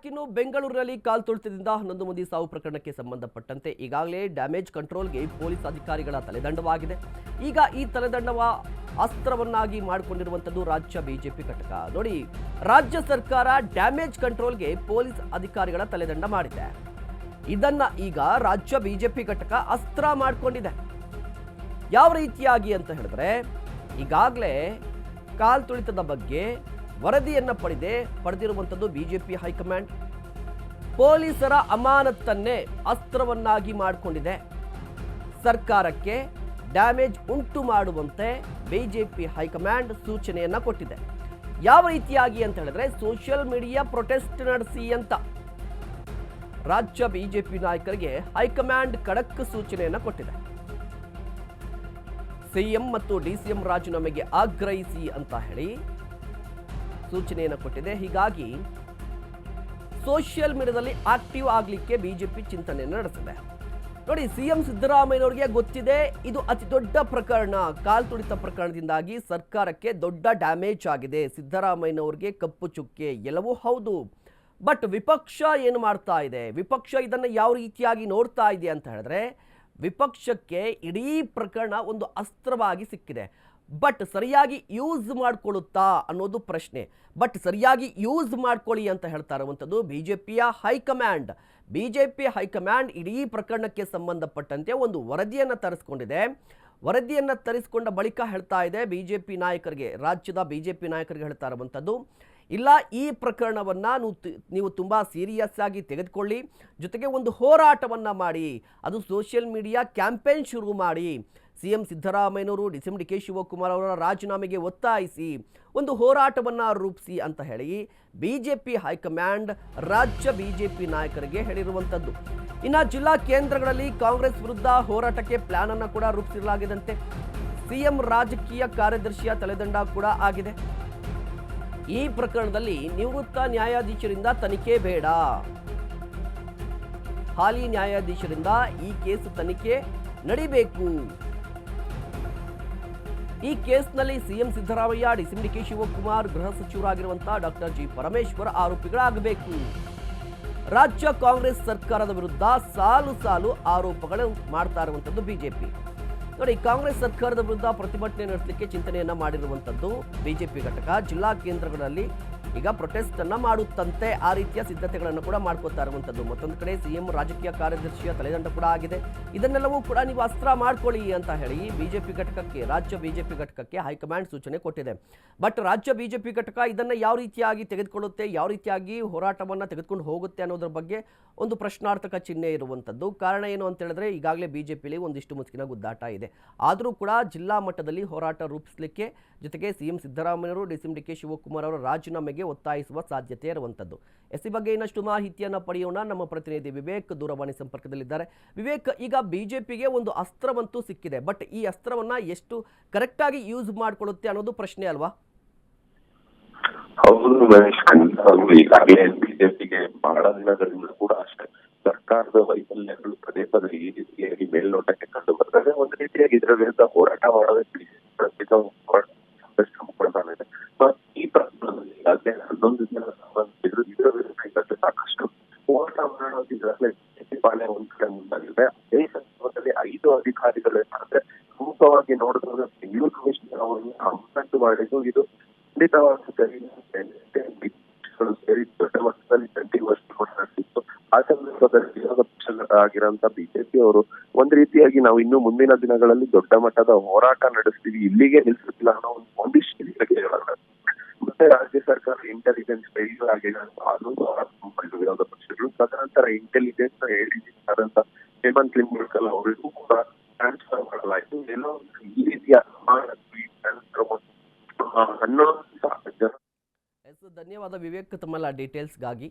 ಇನ್ನು ಬೆಂಗಳೂರಿನಲ್ಲಿ ಕಾಲ್ ತುಳಿತದಿಂದ 11 ಮಂದಿ ಸಾವು ಪ್ರಕರಣಕ್ಕೆ ಸಂಬಂಧಪಟ್ಟಂತೆ ಈಗಾಗಲೇ ಡ್ಯಾಮೇಜ್ ಕಂಟ್ರೋಲ್ಗೆ ಪೊಲೀಸ್ ಅಧಿಕಾರಿಗಳ ತಲೆದಂಡವಾಗಿದೆ. ಈಗ ಈ ತಲೆದಂಡವ ಅಸ್ತ್ರವನ್ನಾಗಿ ಮಾಡಿಕೊಂಡಿರುವಂಥದ್ದು ರಾಜ್ಯ ಬಿಜೆಪಿ ಘಟಕ. ನೋಡಿ, ರಾಜ್ಯ ಸರ್ಕಾರ ಡ್ಯಾಮೇಜ್ ಕಂಟ್ರೋಲ್ಗೆ ಪೊಲೀಸ್ ಅಧಿಕಾರಿಗಳ ತಲೆದಂಡ ಮಾಡಿದೆ. ಇದನ್ನ ಈಗ ರಾಜ್ಯ ಬಿಜೆಪಿ ಘಟಕ ಅಸ್ತ್ರ ಮಾಡಿಕೊಂಡಿದೆ. ಯಾವ ರೀತಿಯಾಗಿ ಅಂತ ಹೇಳಿದ್ರೆ, ಈಗಾಗಲೇ ಕಾಲ್ ತುಳಿತದ ಬಗ್ಗೆ ವರದಿಯನ್ನ ಪಡೆದಿರುವಂಥದ್ದು ಬಿಜೆಪಿ ಹೈಕಮಾಂಡ್ ಪೊಲೀಸರ ಅಮಾನತನ್ನೇ ಅಸ್ತ್ರವನ್ನಾಗಿ ಮಾಡಿಕೊಂಡಿದೆ. ಸರ್ಕಾರಕ್ಕೆ ಡ್ಯಾಮೇಜ್ ಉಂಟು ಮಾಡುವಂತೆ ಬಿಜೆಪಿ ಹೈಕಮಾಂಡ್ ಸೂಚನೆಯನ್ನ ಕೊಟ್ಟಿದೆ. ಯಾವ ರೀತಿಯಾಗಿ ಅಂತ ಹೇಳಿದ್ರೆ, ಸೋಷಿಯಲ್ ಮೀಡಿಯಾ ಪ್ರೊಟೆಸ್ಟ್ ನಡೆಸಿ ಅಂತ ರಾಜ್ಯ ಬಿಜೆಪಿ ನಾಯಕರಿಗೆ ಹೈಕಮಾಂಡ್ ಖಡಕ್ ಸೂಚನೆಯನ್ನ ಕೊಟ್ಟಿದೆ. ಸಿಎಂ ಮತ್ತು ಡಿಸಿಎಂ ರಾಜೀನಾಮೆಗೆ ಆಗ್ರಹಿಸಿ ಅಂತ ಹೇಳಿ ಸೂಚನೆಯನ್ನು ಕೊಟ್ಟಿದೆ. ಹೀಗಾಗಿ ಸೋಷಿಯಲ್ ಮೀಡಿಯಾದಲ್ಲಿ ಆಕ್ಟಿವ್ ಆಗಲಿಕ್ಕೆ ಬಿಜೆಪಿ ಚಿಂತನೆಯನ್ನು ನಡೆಸಿದೆ. ನೋಡಿ, ಸಿಎಂ ಸಿದ್ದರಾಮಯ್ಯನವರಿಗೆ ಗೊತ್ತಿದೆ ಇದು ಅತಿ ದೊಡ್ಡ ಪ್ರಕರಣ. ಕಾಲ್ ತುಳಿತ ಪ್ರಕರಣದಿಂದಾಗಿ ಸರ್ಕಾರಕ್ಕೆ ದೊಡ್ಡ ಡ್ಯಾಮೇಜ್ ಆಗಿದೆ. ಸಿದ್ದರಾಮಯ್ಯನವರಿಗೆ ಕಪ್ಪು ಚುಕ್ಕೆ ಎಲ್ಲವೂ ಹೌದು. ಬಟ್ ವಿಪಕ್ಷ ಏನು ಮಾಡ್ತಾ ಇದೆ, ವಿಪಕ್ಷ ಇದನ್ನು ಯಾವ ರೀತಿಯಾಗಿ ನೋಡ್ತಾ ಇದೆ ಅಂತ ಹೇಳಿದ್ರೆ, ವಿಪಕ್ಷಕ್ಕೆ ಇಡೀ ಪ್ರಕರಣ ಒಂದು ಅಸ್ತ್ರವಾಗಿ ಸಿಕ್ಕಿದೆ. ಬಟ್ ಸರಿಯಾಗಿ ಯೂಸ್ ಮಾಡ್ಕೊಳ್ಳುತ್ತಾ ಅನ್ನೋದು ಪ್ರಶ್ನೆ. ಬಟ್ ಸರಿಯಾಗಿ ಯೂಸ್ ಮಾಡ್ಕೊಳ್ಳಿ ಅಂತ ಹೇಳ್ತಾ ಇರುವಂಥದ್ದು ಬಿಜೆಪಿಯ ಹೈಕಮಾಂಡ್. ಬಿಜೆಪಿ ಹೈಕಮಾಂಡ್ ಇಡೀ ಪ್ರಕರಣಕ್ಕೆ ಸಂಬಂಧಪಟ್ಟಂತೆ ಒಂದು ವರದಿಯನ್ನು ತರಿಸ್ಕೊಂಡಿದೆ. ವರದಿಯನ್ನು ತರಿಸಿಕೊಂಡ ಬಳಿಕ ಹೇಳ್ತಾ ಇದೆ ಬಿಜೆಪಿ ನಾಯಕರಿಗೆ, ರಾಜ್ಯದ ಬಿಜೆಪಿ ನಾಯಕರಿಗೆ ಹೇಳ್ತಾ ಇರುವಂಥದ್ದು, ಇಲ್ಲ, ಈ ಪ್ರಕರಣವನ್ನು ನೀವು ತುಂಬ ಸೀರಿಯಸ್ ಆಗಿ ತೆಗೆದುಕೊಳ್ಳಿ, ಜೊತೆಗೆ ಒಂದು ಹೋರಾಟವನ್ನು ಮಾಡಿ, ಅದು ಸೋಷಿಯಲ್ ಮೀಡಿಯಾ ಕ್ಯಾಂಪೇನ್ ಶುರು ಮಾಡಿ, ಸಿಎಂ ಸಿದ್ದರಾಮಯ್ಯನವರು ಡಿಸಿಎಂ ಡಿ ಕೆ ಶಿವಕುಮಾರ್ ಅವರ ರಾಜೀನಾಮೆಗೆ ಒತ್ತಾಯಿಸಿ ಒಂದು ಹೋರಾಟವನ್ನು ರೂಪಿಸಿ ಅಂತ ಹೇಳಿ ಬಿಜೆಪಿ ಹೈಕಮಾಂಡ್ ರಾಜ್ಯ ಬಿಜೆಪಿ ನಾಯಕರಿಗೆ ಹೇಳಿರುವಂಥದ್ದು. ಇನ್ನು ಜಿಲ್ಲಾ ಕೇಂದ್ರಗಳಲ್ಲಿ ಕಾಂಗ್ರೆಸ್ ವಿರುದ್ಧ ಹೋರಾಟಕ್ಕೆ ಪ್ಲಾನ್ ಅನ್ನು ಕೂಡ ರೂಪಿಸಲಾಗಿದಂತೆ ಸಿಎಂ ರಾಜಕೀಯ ಕಾರ್ಯದರ್ಶಿಯ ತಲೆದಂಡ ಕೂಡ ಆಗಿದೆ. ಈ ಪ್ರಕರಣದಲ್ಲಿ ನಿವೃತ್ತ ನ್ಯಾಯಾಧೀಶರಿಂದ ತನಿಖೆ ಬೇಡ, ಹಾಲಿ ನ್ಯಾಯಾಧೀಶರಿಂದ ಈ ಕೇಸ್ ತನಿಖೆ ನಡಿಬೇಕು. ಈ ಕೇಸ್ನಲ್ಲಿ CM Siddaramaiah, DCM D K Shivakumar, ಗೃಹ ಸಚಿವರಾಗಿರುವಂತಹ ಡಾಕ್ಟರ್ ಜಿ ಪರಮೇಶ್ವರ್ ಆರೋಪಿಗಳಾಗಬೇಕು. ರಾಜ್ಯ ಕಾಂಗ್ರೆಸ್ ಸರ್ಕಾರದ ವಿರುದ್ಧ ಸಾಲು ಸಾಲು ಆರೋಪಗಳು ಮಾಡ್ತಾ ಇರುವಂಥದ್ದು ಬಿಜೆಪಿ. ನೋಡಿ, ಕಾಂಗ್ರೆಸ್ ಸರ್ಕಾರದ ವಿರುದ್ಧ ಪ್ರತಿಭಟನೆ ನಡೆಸಲಿಕ್ಕೆ ಚಿಂತನೆಯನ್ನ ಮಾಡಿರುವಂಥದ್ದು ಬಿಜೆಪಿ ಘಟಕ. ಜಿಲ್ಲಾ ಕೇಂದ್ರಗಳಲ್ಲಿ ಈಗ ಪ್ರೊಟೆಸ್ಟ್ ಅನ್ನ ಮಾಡುತ್ತಂತೆ ಆ ರೀತಿಯ ಸಿದ್ಧತೆಗಳನ್ನು ಕೂಡ ಮಾಡ್ಕೋತಾ ಇರುವಂಥದ್ದು. ಮತ್ತೊಂದು ಕಡೆ ಸಿಎಂ ರಾಜಕೀಯ ಕಾರ್ಯದರ್ಶಿಯ ತಲೆದಂಡ ಕೂಡ ಆಗಿದೆ. ಇದನ್ನೆಲ್ಲವೂ ಕೂಡ ನೀವು ಅಸ್ತ್ರ ಮಾಡ್ಕೊಳ್ಳಿ ಅಂತ ಹೇಳಿ ಬಿಜೆಪಿ ಘಟಕಕ್ಕೆ, ರಾಜ್ಯ ಬಿಜೆಪಿ ಘಟಕಕ್ಕೆ ಹೈಕಮಾಂಡ್ ಸೂಚನೆ ಕೊಟ್ಟಿದೆ. ಬಟ್ ರಾಜ್ಯ ಬಿಜೆಪಿ ಘಟಕ ಇದನ್ನು ಯಾವ ರೀತಿಯಾಗಿ ತೆಗೆದುಕೊಳ್ಳುತ್ತೆ, ಯಾವ ರೀತಿಯಾಗಿ ಹೋರಾಟವನ್ನು ತೆಗೆದುಕೊಂಡು ಹೋಗುತ್ತೆ ಅನ್ನೋದ್ರ ಬಗ್ಗೆ ಒಂದು ಪ್ರಶ್ನಾರ್ಥಕ ಚಿಹ್ನೆ ಇರುವಂಥದ್ದು. ಕಾರಣ ಏನು ಅಂತ ಹೇಳಿದ್ರೆ, ಈಗಾಗಲೇ ಬಿಜೆಪಿಯಲ್ಲಿ ಒಂದಿಷ್ಟು ಮುಸುಕಿನ ಗುದ್ದಾಟ ಇದೆ. ಆದರೂ ಕೂಡ ಜಿಲ್ಲಾ ಮಟ್ಟದಲ್ಲಿ ಹೋರಾಟ ರೂಪಿಸಲಿಕ್ಕೆ, ಜೊತೆಗೆ ಸಿಎಂ ಸಿದ್ದರಾಮಯ್ಯವರು ಡಿಸಿಎಂ ಡಿ ಕೆ ಶಿವಕುಮಾರ್ ಅವರ ರಾಜೀನಾಮೆಗೆ ಒತ್ತಾಯಿಸುವ ಸಾಧ್ಯತೆ ಇರುವಂಥದ್ದು. ಈ ಬಗ್ಗೆ ಇನ್ನಷ್ಟು ಮಾಹಿತಿಯನ್ನು ಪಡೆಯೋಣ. ನಮ್ಮ ಪ್ರತಿನಿಧಿ ವಿವೇಕ್ ದೂರವಾಣಿ ಸಂಪರ್ಕದಲ್ಲಿದ್ದಾರೆ. ವಿವೇಕ್, ಈಗ ಬಿಜೆಪಿಗೆ ಒಂದು ಅಸ್ತ್ರವಂತೂ ಸಿಕ್ಕಿದೆ, ಬಟ್ ಈ ಅಸ್ತ್ರವನ್ನ ಎಷ್ಟು ಕರೆಕ್ಟ್ ಆಗಿ ಯೂಸ್ ಮಾಡಿಕೊಳ್ಳುತ್ತೆ ಅನ್ನೋದು ಪ್ರಶ್ನೆ ಅಲ್ವಾ? ಹೌದು ಮಹೇಶ್, ಈಗಾಗಲೇ ಬಿಜೆಪಿಗೆ ಬಹಳ ದಿನಗಳಿಂದ ಕೂಡ ಅಷ್ಟೇ ಸರ್ಕಾರದ ವೈಫಲ್ಯಗಳು ಪದೇ ಪದೇ ಈ ರೀತಿಯಾಗಿ ಮೇಲ್ನೋಟಕ್ಕೆ ಕಂಡು ಬರ್ತದೆ. ಒಂದು ರೀತಿಯಾಗಿ ಇದರ ವಿರುದ್ಧ ಹೋರಾಟ ಮಾಡೋದಕ್ಕೆ ಈ ಪ್ರಕರಣದಲ್ಲಿ ಈಗಾಗಲೇ 11 ಜನ ಸಂಬಂಧಿಸಿದ್ರು. ಇದರ ವಿರುದ್ಧ ಈಗಾಗಲೇ ಸಾಕಷ್ಟು ಹೋರಾಟ ಮಾಡೋದು ಈಗಾಗಲೇ ಪಾಳೆ ಒಂದ್ ಕಡೆ ಮುಂದಾಗಿದೆ. ಅದೇ ಸಂದರ್ಭದಲ್ಲಿ 5 ಅಧಿಕಾರಿಗಳು ಏನಾದ್ರೆ ಪ್ರಮುಖವಾಗಿ ನೋಡಿದ್ರೆ ಬೆಂಗಳೂರು ಕಮಿಷನರ್ ಅವರನ್ನು ಅಮಾನತು ಮಾಡಿದ್ದು ಇದು ಖಂಡಿತವಾಗಿ ಸೇರಿ ದೊಡ್ಡ ಮಟ್ಟದಲ್ಲಿ ಜಂಟಿ ಗೋಷ್ಠಿ ಕೂಡ ನಡೆಸಿತ್ತು. ಆ ಸಂದರ್ಭದಲ್ಲಿ ವಿರೋಧ ಪಕ್ಷಗಳಾಗಿರೋಂತ ಬಿಜೆಪಿ ಅವರು ಒಂದ್ ರೀತಿಯಾಗಿ ನಾವು ಇನ್ನು ಮುಂದಿನ ದಿನಗಳಲ್ಲಿ ದೊಡ್ಡ ಮಟ್ಟದ ಹೋರಾಟ ನಡೆಸ್ತೀವಿ, ಇಲ್ಲಿಗೆ ನಿಲ್ಸುತ್ತಿಲ್ಲ ಅನ್ನೋ ಒಂದಿಷ್ಟು ಮತ್ತೆ ರಾಜ್ಯ ಸರ್ಕಾರ ಇಂಟೆಲಿಜೆನ್ಸ್ ಫೇಲ್ಯೂರ್ ಆಗಿದೆ ಅದೊಂದು ವಿರೋಧ ಪಕ್ಷಗಳು. ತದನಂತರ ಇಂಟೆಲಿಜೆನ್ಸ್ ಹೇಳಿದಂತ ಹೇಮಂತ್ ಲಿಂಬಾಳ್ಕರ್ ಅವರಿಗೂ ಕೂಡ ಟ್ರಾನ್ಸ್ಫರ್ ಮಾಡಲಾಯಿತು. ಎಲ್ಲೋ ಈ ರೀತಿಯ ಧನ್ಯವಾದ ವಿವೇಕ್ ತಮ್ಮೆಲ್ಲ ಡೀಟೇಲ್ಸ್ಗಾಗಿ.